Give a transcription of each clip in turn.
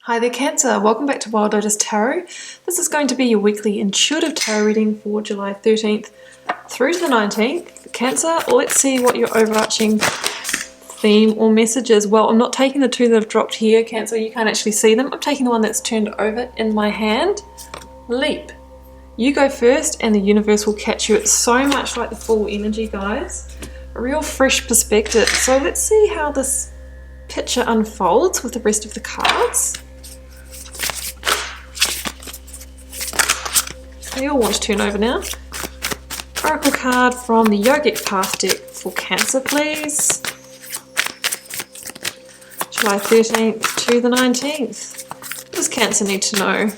Hi there Cancer, welcome back to Wild Lotus Tarot. This is going to be your weekly intuitive tarot reading for July 13th through to the 19th. Cancer, let's see what your overarching theme or message is. Well, I'm not taking the two that have dropped here, Cancer, you can't actually see them. I'm taking the one that's turned over in my hand. Leap. You go first and the universe will catch you. It's so much like the full energy, guys. A real fresh perspective. So let's see how this picture unfolds with the rest of the cards. They all want to turn over now. Oracle card from the Yogic Path deck for Cancer, please. July 13th to the 19th. What does Cancer need to know?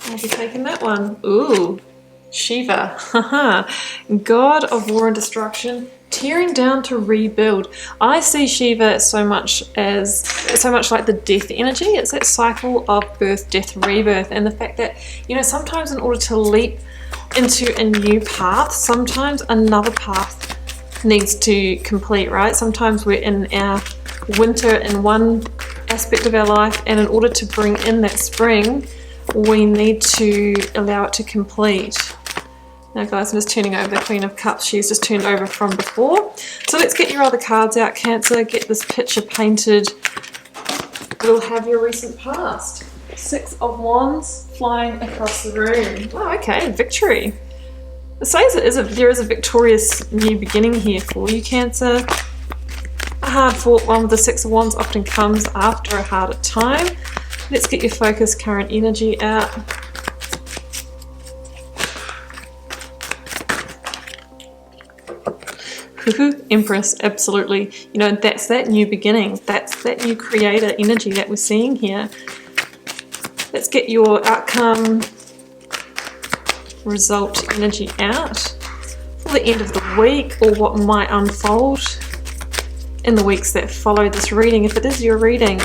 I'll be taking that one. Ooh, Shiva. Haha. God of war and destruction. Tearing down to rebuild. I see Shiva so much like the death energy. It's that cycle of birth, death, rebirth, and the fact that, you know, sometimes in order to leap into a new path, sometimes another path needs to complete, right? Sometimes we're in our winter in one aspect of our life, and in order to bring in that spring, we need to allow it to complete. Now guys, I'm just turning over the Queen of Cups. She's just turned over from before. So let's get your other cards out, Cancer. Get this picture painted. We'll have your recent past. Six of Wands flying across the room. Oh, okay, victory. It says there is a victorious new beginning here for you, Cancer. A hard-fought one with the Six of Wands often comes after a harder time. Let's get your focus, current energy out. Empress, absolutely. You know, that's that new beginning. That's that new creator energy that we're seeing here. Let's get your outcome, result energy out for the end of the week, or what might unfold in the weeks that follow this reading, if it is your reading.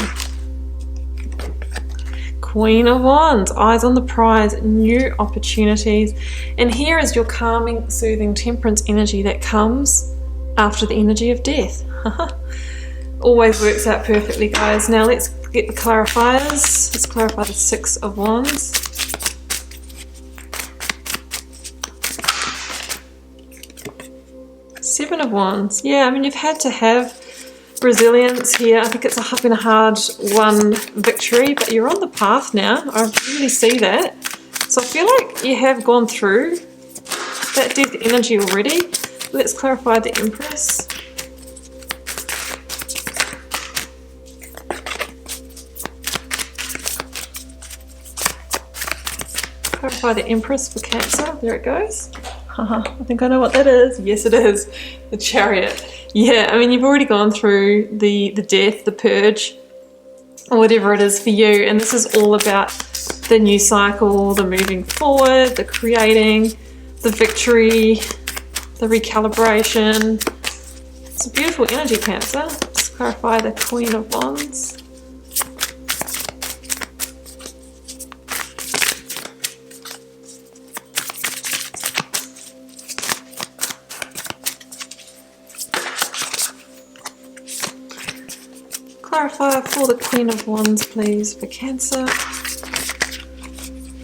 Queen of Wands, eyes on the prize, new opportunities. And here is your calming, soothing temperance energy that comes after the energy of death. Always works out perfectly, guys. Now let's get the clarifiers. Let's clarify the Six of Wands. Seven of Wands. Yeah, I mean, you've had to have resilience here. I think it's been a hard won victory, but you're on the path now. I really see that. So I feel like you have gone through that death energy already. Let's clarify the Empress. Clarify the Empress for Cancer. There it goes. I think I know what that is. Yes, it is. The Chariot. Yeah, I mean, you've already gone through the death, the purge, or whatever it is for you. And this is all about the new cycle, the moving forward, the creating, the victory, the recalibration. It's a beautiful energy, Cancer. Let's clarify the Queen of Wands. Clarify for the Queen of Wands, please, for Cancer.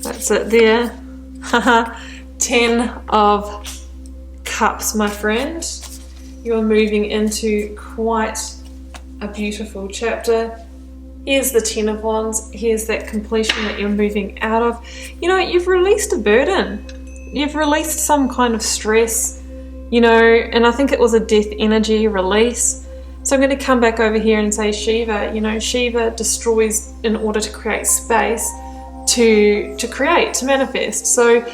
That's it there. Haha. 10 of Cups, my friend. You're moving into quite a beautiful chapter. Here's the 10 of Wands. Here's that completion that you're moving out of. You know, you've released a burden. You've released some kind of stress, you know, and I think it was a death energy release. So I'm going to come back over here and say Shiva. You know, Shiva destroys in order to create space to create, to manifest. So,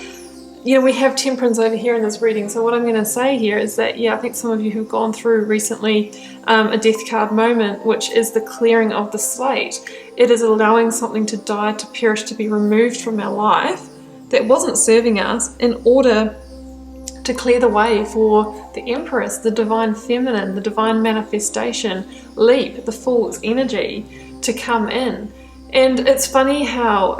you know, we have temperance over here in this reading. So what I'm going to say here is that, yeah, I think some of you who've gone through recently a death card moment, which is the clearing of the slate. It is allowing something to die, to perish, to be removed from our life that wasn't serving us, in order to clear the way for the Empress, the divine feminine, the divine manifestation, leap, the Fool's energy to come in. And it's funny how,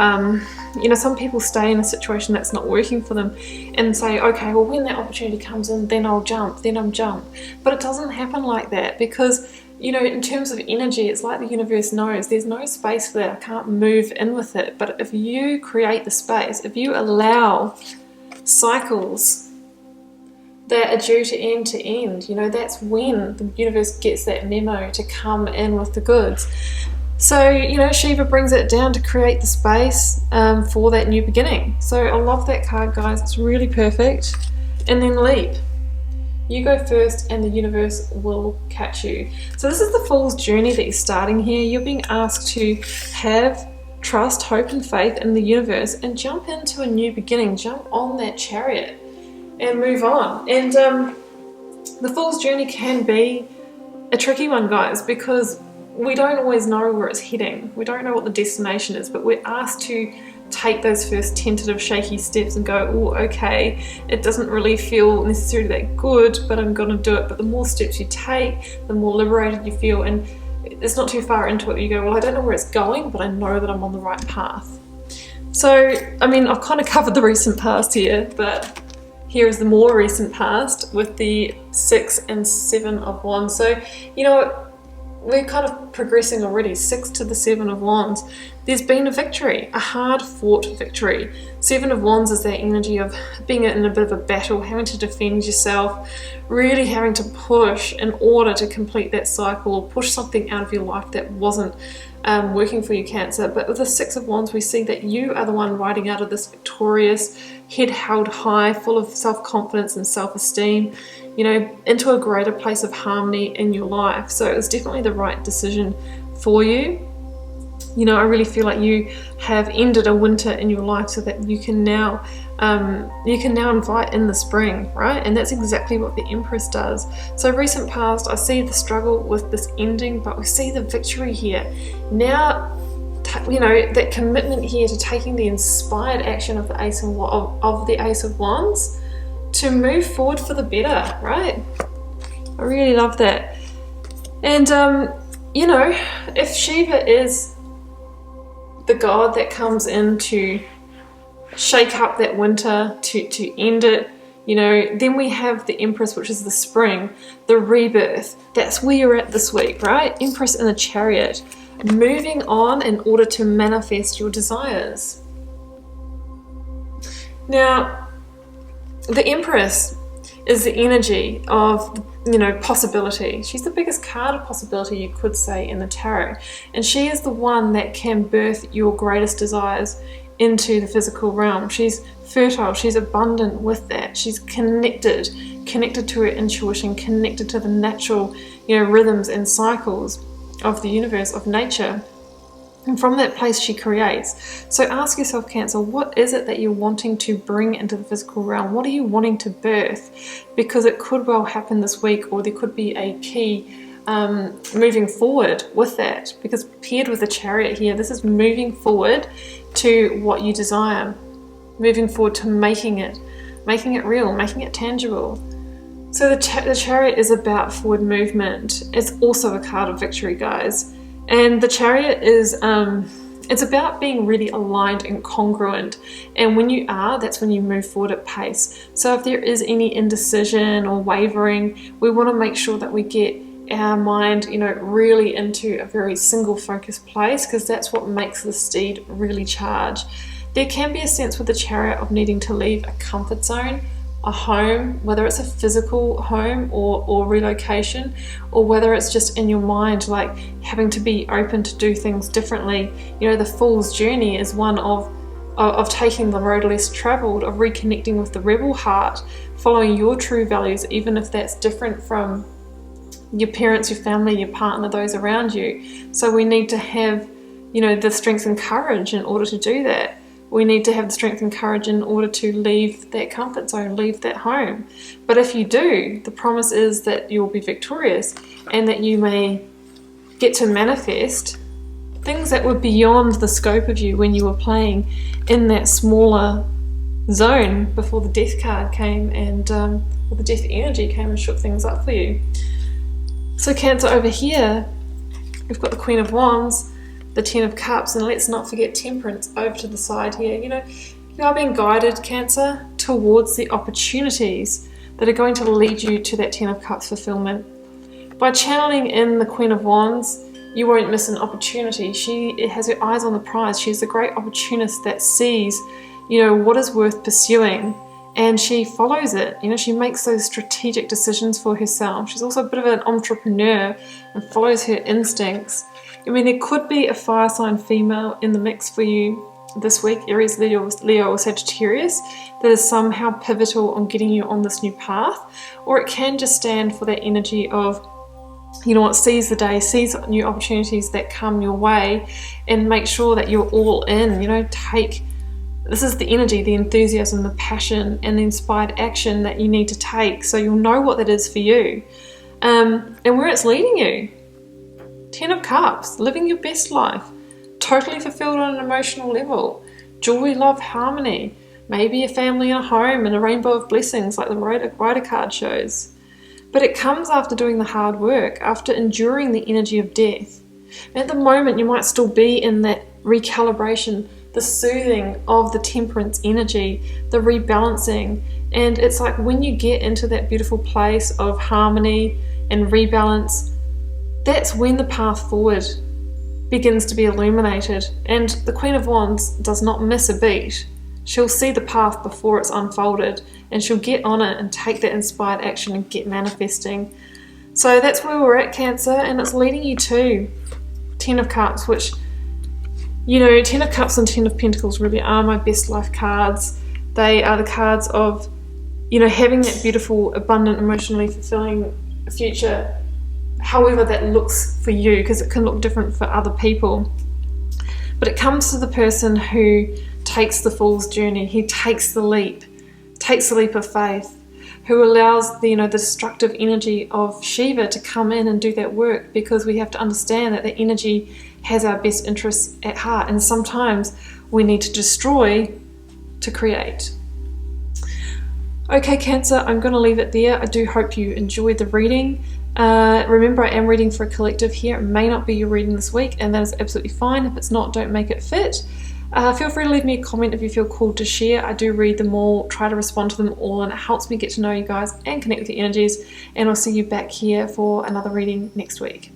you know, some people stay in a situation that's not working for them and say, okay, well, when that opportunity comes in, then I'll jump, then I'm jump. But it doesn't happen like that, because you know, in terms of energy, it's like the universe knows there's no space for that. I can't move in with it. But if you create the space, if you allow cycles that are due to end, you know, that's when the universe gets that memo to come in with the goods. So, you know, Shiva brings it down to create the space for that new beginning. So I love that card, guys. It's really perfect. And then leap. You go first and the universe will catch you. So this is the Fool's journey that you're starting here. You're being asked to have trust, hope and faith in the universe and jump into a new beginning. Jump on that chariot and move on. And the Fool's journey can be a tricky one, guys, because we don't always know where it's heading. We don't know what the destination is, but we're asked to take those first tentative shaky steps and go, oh, okay, it doesn't really feel necessarily that good, but I'm going to do it. But the more steps you take, the more liberated you feel, and it's not too far into it. You go, well, I don't know where it's going, but I know that I'm on the right path. So, I mean, I've kind of covered the recent past here, but here is the more recent past with the 6 and 7 of Wands. So, you know, we're kind of progressing already. 6 to the 7 of Wands. There's been a victory, a hard-fought victory. 7 of Wands is that energy of being in a bit of a battle, having to defend yourself, really having to push in order to complete that cycle or push something out of your life that wasn't working for you, Cancer. But with the 6 of Wands, we see that you are the one riding out of this victorious, head held high, full of self-confidence and self-esteem, you know, into a greater place of harmony in your life. So it was definitely the right decision for you. You know, I really feel like you have ended a winter in your life so that you can now invite in the spring, right? And that's exactly what the Empress does. So recent past, I see the struggle with this ending, but we see the victory here. Now, you know, that commitment here to taking the inspired action of the Ace of Wands to move forward for the better, right? I really love that. And, you know, if Shiva is the god that comes in to shake up that winter, to end it, you know, then we have the Empress, which is the spring, the rebirth. That's where you're at this week, right? Empress in the chariot, moving on in order to manifest your desires. Now, the Empress is the energy of, you know, possibility. She's the biggest card of possibility, you could say, in the tarot. And she is the one that can birth your greatest desires into the physical realm. She's fertile, she's abundant with that. She's connected to her intuition, connected to the natural, you know, rhythms and cycles of the universe, of nature. And from that place she creates. So ask yourself, Cancer, what is it that you're wanting to bring into the physical realm? What are you wanting to birth? Because it could well happen this week, or there could be a key moving forward with that. Because paired with the Chariot here, this is moving forward to what you desire. Moving forward to making it real, making it tangible. So the Chariot is about forward movement. It's also a card of victory, guys. And the Chariot is, it's about being really aligned and congruent. And when you are, that's when you move forward at pace. So if there is any indecision or wavering, we want to make sure that we get our mind, you know, really into a very single focused place, because that's what makes the steed really charge. There can be a sense with the Chariot of needing to leave a comfort zone, a home, whether it's a physical home or relocation, or whether it's just in your mind, like having to be open to do things differently. You know, the Fool's journey is one of taking the road less traveled, of reconnecting with the rebel heart, following your true values, even if that's different from your parents, your family, your partner, those around you. So we need to have, you know, the strength and courage in order to do that. We need to have the strength and courage in order to leave that comfort zone, leave that home. But if you do, the promise is that you'll be victorious and that you may get to manifest things that were beyond the scope of you when you were playing in that smaller zone before the Death card came and or the Death energy came and shook things up for you. So Cancer, over here, we've got the Queen of Wands, the 10 of Cups, and let's not forget Temperance over to the side here. You are being guided, Cancer, towards the opportunities that are going to lead you to that 10 of Cups fulfillment. By channeling in the Queen of Wands, you won't miss an opportunity. She has her eyes on the prize. She's a great opportunist that sees, what is worth pursuing, and she follows it. She makes those strategic decisions for herself. She's also a bit of an entrepreneur and follows her instincts. There could be a fire sign female in the mix for you this week, Aries, Leo, or Sagittarius, that is somehow pivotal on getting you on this new path. Or it can just stand for that energy of, seize the day, seize new opportunities that come your way, and make sure that you're all in. This is the energy, the enthusiasm, the passion, and the inspired action that you need to take, so you'll know what that is for you, and where it's leading you. 10 of Cups, living your best life, totally fulfilled on an emotional level, joy, love, harmony, maybe a family and a home and a rainbow of blessings like the Rider card shows. But it comes after doing the hard work, after enduring the energy of death. At the moment, you might still be in that recalibration, the soothing of the temperance energy, the rebalancing. And it's like when you get into that beautiful place of harmony and rebalance, that's when the path forward begins to be illuminated. And the Queen of Wands does not miss a beat. She'll see the path before it's unfolded, and she'll get on it and take that inspired action and get manifesting. So that's where we're at, Cancer, and it's leading you to 10 of Cups, which, 10 of Cups and 10 of Pentacles really are my best life cards. They are the cards of, having that beautiful, abundant, emotionally fulfilling future, however that looks for you, because it can look different for other people. But it comes to the person who takes the fool's journey, he takes the leap of faith, who allows the destructive energy of Shiva to come in and do that work, because we have to understand that the energy has our best interests at heart, and sometimes we need to destroy to create. Okay, Cancer, I'm going to leave it there. I do hope you enjoyed the reading. Remember, I am reading for a collective here. It may not be your reading this week, and that is absolutely fine. If it's not, don't make it fit. Feel free to leave me a comment if you feel called to share. I do read them all, try to respond to them all, and it helps me get to know you guys and connect with your energies. And I'll see you back here for another reading next week.